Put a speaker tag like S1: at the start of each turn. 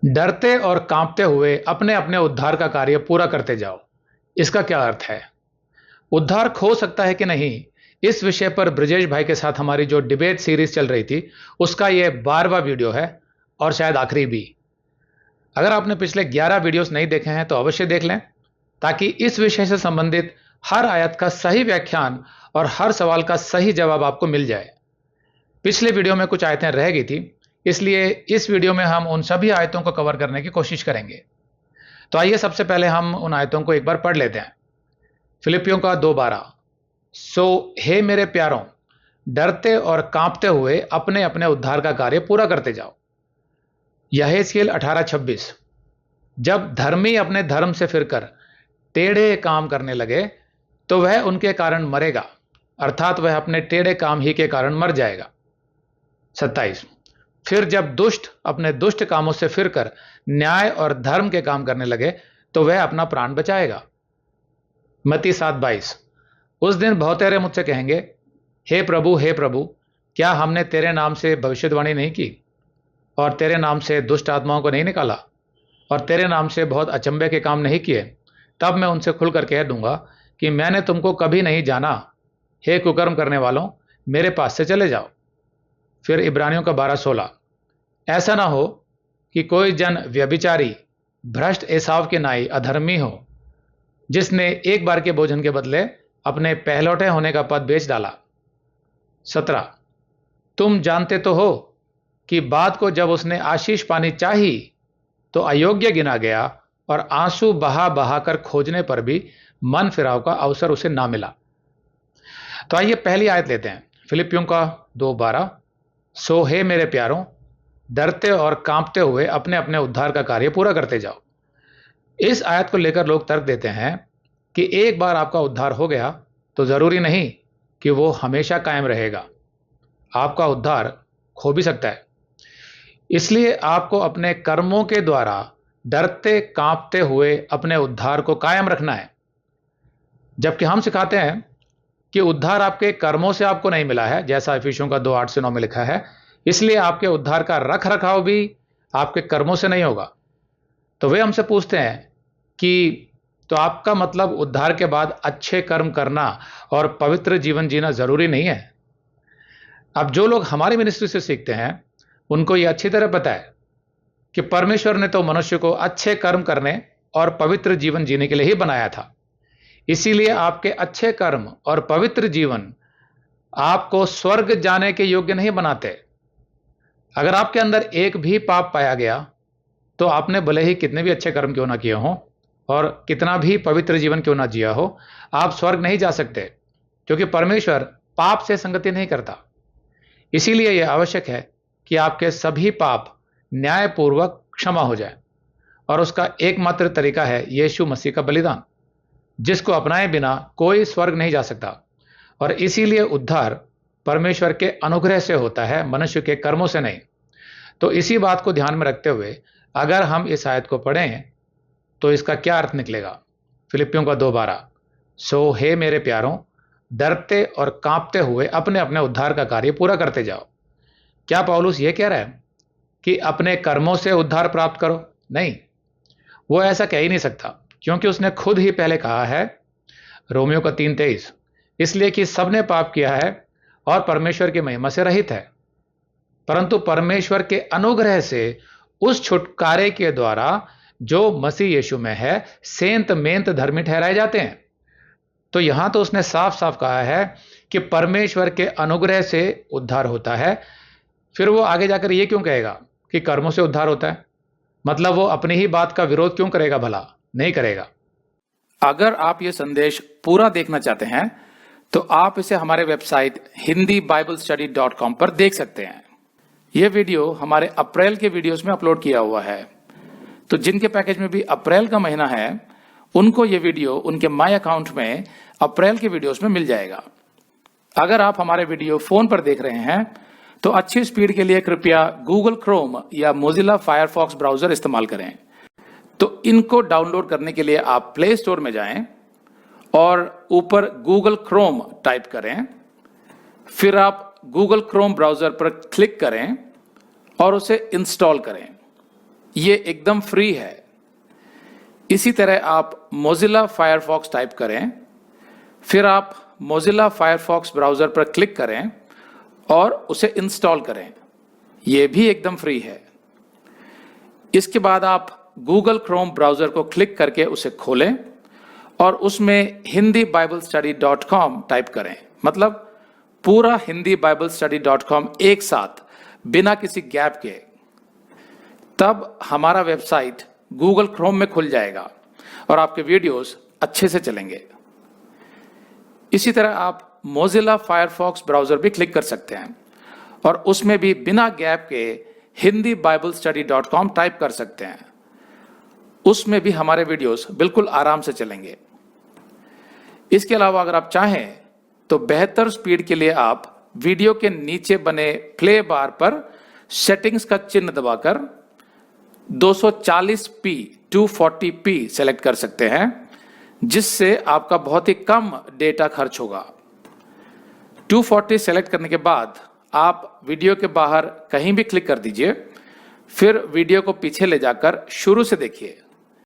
S1: डरते और कांपते हुए अपने अपने उद्धार का कार्य पूरा करते जाओ। इसका क्या अर्थ है? उद्धार खो सकता है कि नहीं, इस विषय पर ब्रजेश भाई के साथ हमारी जो डिबेट सीरीज चल रही थी उसका यह 12वां वीडियो है और शायद आखिरी भी। अगर आपने पिछले 11 वीडियोस नहीं देखे हैं तो अवश्य देख लें, ताकि इस विषय से संबंधित हर आयत का सही व्याख्यान और हर सवाल का सही जवाब आपको मिल जाए। पिछले वीडियो में कुछ आयतें रह गई थी, इसलिए इस वीडियो में हम उन सभी आयतों को कवर करने की कोशिश करेंगे। तो आइए सबसे पहले हम उन आयतों को एक बार पढ़ लेते हैं। फिलिपियों का 2:12, सो हे मेरे प्यारों, डरते और कांपते हुए अपने अपने उद्धार का कार्य पूरा करते जाओ। यहेजकेल 18:26, जब धर्मी अपने धर्म से फिरकर टेढ़े काम करने लगे तो वह उनके कारण मरेगा, अर्थात वह अपने टेढ़े काम ही के कारण मर जाएगा। 27, फिर जब दुष्ट अपने दुष्ट कामों से फिरकर न्याय और धर्म के काम करने लगे तो वह अपना प्राण बचाएगा। मत्ती 7:22, उस दिन बहुतेरे मुझसे कहेंगे, हे प्रभु, क्या हमने तेरे नाम से भविष्यवाणी नहीं की और तेरे नाम से दुष्ट आत्माओं को नहीं निकाला और तेरे नाम से बहुत अचंभे के काम नहीं किए? तब मैं उनसे खुलकर कह दूंगा कि मैंने तुमको कभी नहीं जाना। हे कुकर्म करने वालों, मेरे पास से चले जाओ। फिर इब्रानियों का 12:16, ऐसा ना हो कि कोई जन व्यभिचारी, भ्रष्ट एसाव के नाई अधर्मी हो, जिसने एक बार के भोजन के बदले अपने पहलौठे होने का पद बेच डाला। 17, तुम जानते तो हो कि बाद को जब उसने आशीष पानी चाही तो अयोग्य गिना गया और आंसू बहा बहा कर खोजने पर भी मन फिराव का अवसर उसे ना मिला। तो आइए पहली आयत लेते हैं, फिलिपियों का 2:12, सो हे मेरे प्यारों, डरते और कांपते हुए अपने अपने उद्धार का कार्य पूरा करते जाओ। इस आयत को लेकर लोग तर्क देते हैं कि एक बार आपका उद्धार हो गया तो जरूरी नहीं कि वो हमेशा कायम रहेगा। आपका उद्धार खो भी सकता है। इसलिए आपको अपने कर्मों के द्वारा डरते कांपते हुए अपने उद्धार को कायम रखना है। जबकि हम सिखाते हैं कि उद्धार आपके कर्मों से आपको नहीं मिला है, जैसा इफिसियों का 2:8-9 में लिखा है। इसलिए आपके उद्धार का रख रखाव भी आपके कर्मों से नहीं होगा। तो वे हमसे पूछते हैं कि तो आपका मतलब उद्धार के बाद अच्छे कर्म करना और पवित्र जीवन जीना जरूरी नहीं है? अब जो लोग हमारी मिनिस्ट्री से सीखते हैं उनको यह अच्छी तरह पता है कि परमेश्वर ने तो मनुष्य को अच्छे कर्म करने और पवित्र जीवन जीने के लिए ही बनाया था। इसीलिए आपके अच्छे कर्म और पवित्र जीवन आपको स्वर्ग जाने के योग्य नहीं बनाते। अगर आपके अंदर एक भी पाप पाया गया तो आपने भले ही कितने भी अच्छे कर्म क्यों ना किए हों और कितना भी पवित्र जीवन क्यों ना जिया हो, आप स्वर्ग नहीं जा सकते, क्योंकि परमेश्वर पाप से संगति नहीं करता। इसीलिए यह आवश्यक है कि आपके सभी पाप न्यायपूर्वक क्षमा हो जाए, और उसका एकमात्र तरीका है यीशु मसीह का बलिदान, जिसको अपनाए बिना कोई स्वर्ग नहीं जा सकता। और इसीलिए उद्धार परमेश्वर के अनुग्रह से होता है, मनुष्य के कर्मों से नहीं। तो इसी बात को ध्यान में रखते हुए अगर हम इस आयत को पढ़ें तो इसका क्या अर्थ निकलेगा? फिलिपियों का 2:12, सो हे मेरे प्यारों, डरते और कांपते हुए अपने अपने उद्धार का कार्य पूरा करते जाओ। क्या पौलुस यह कह रहा है कि अपने कर्मों से उद्धार प्राप्त करो? नहीं, वो ऐसा कह ही नहीं सकता, क्योंकि उसने खुद ही पहले कहा है, रोमियो का 3:23, इसलिए कि सबने पाप किया है और परमेश्वर की महिमा से रहित है, परंतु परमेश्वर के अनुग्रह से उस छुटकारे के द्वारा जो मसीह यीशु में है सेंत मेंत धर्मी ठहराए जाते हैं। तो यहां तो उसने साफ साफ कहा है कि परमेश्वर के अनुग्रह से उद्धार होता है। फिर वो आगे जाकर ये क्यों कहेगा कि कर्मों से उद्धार होता है? मतलब वो अपनी ही बात का विरोध क्यों करेगा? भला नहीं करेगा।
S2: अगर आप ये संदेश पूरा देखना चाहते हैं तो आप इसे हमारे वेबसाइट hindiBiblestudy.com पर देख सकते हैं। यह वीडियो हमारे अप्रैल के वीडियोस में अपलोड किया हुआ है, तो जिनके पैकेज में भी अप्रैल का महीना है उनको ये वीडियो उनके माय अकाउंट में अप्रैल के वीडियोस में मिल जाएगा। अगर आप हमारे वीडियो फोन पर देख रहे हैं तो अच्छी स्पीड के लिए कृपया गूगल क्रोम या मोजिला फायरफॉक्स ब्राउजर इस्तेमाल करें। तो इनको डाउनलोड करने के लिए आप प्ले स्टोर में जाएं और ऊपर गूगल क्रोम टाइप करें, फिर आप गूगल क्रोम ब्राउजर पर क्लिक करें और उसे इंस्टॉल करें। ये एकदम फ्री है। इसी तरह आप मोजिला फायरफॉक्स टाइप करें, फिर आप मोजिला फायरफॉक्स ब्राउजर पर क्लिक करें और उसे इंस्टॉल करें। यह भी एकदम फ्री है। इसके बाद आप गूगल क्रोम ब्राउजर को क्लिक करके उसे खोलें और उसमें hindibiblesteady.com टाइप करें, मतलब पूरा hindibiblesteady.com एक साथ बिना किसी गैप के। तब हमारा वेबसाइट गूगल क्रोम में खुल जाएगा और आपके वीडियोस अच्छे से चलेंगे। इसी तरह आप मोजिला फायरफॉक्स ब्राउजर भी क्लिक कर सकते हैं और उसमें भी बिना गैप के hindibiblesteady.com टाइप कर सकते हैं। उसमें भी हमारे वीडियोस बिल्कुल आराम से चलेंगे। इसके अलावा अगर आप चाहें तो बेहतर स्पीड के लिए आप वीडियो के नीचे बने प्ले बार पर सेटिंग्स का चिन्ह दबाकर 240p 240p सेलेक्ट कर सकते हैं, जिससे आपका बहुत ही कम डेटा खर्च होगा। 240 सेलेक्ट करने के बाद आप वीडियो के बाहर कहीं भी क्लिक कर दीजिए, फिर वीडियो को पीछे ले जाकर शुरू से देखिए।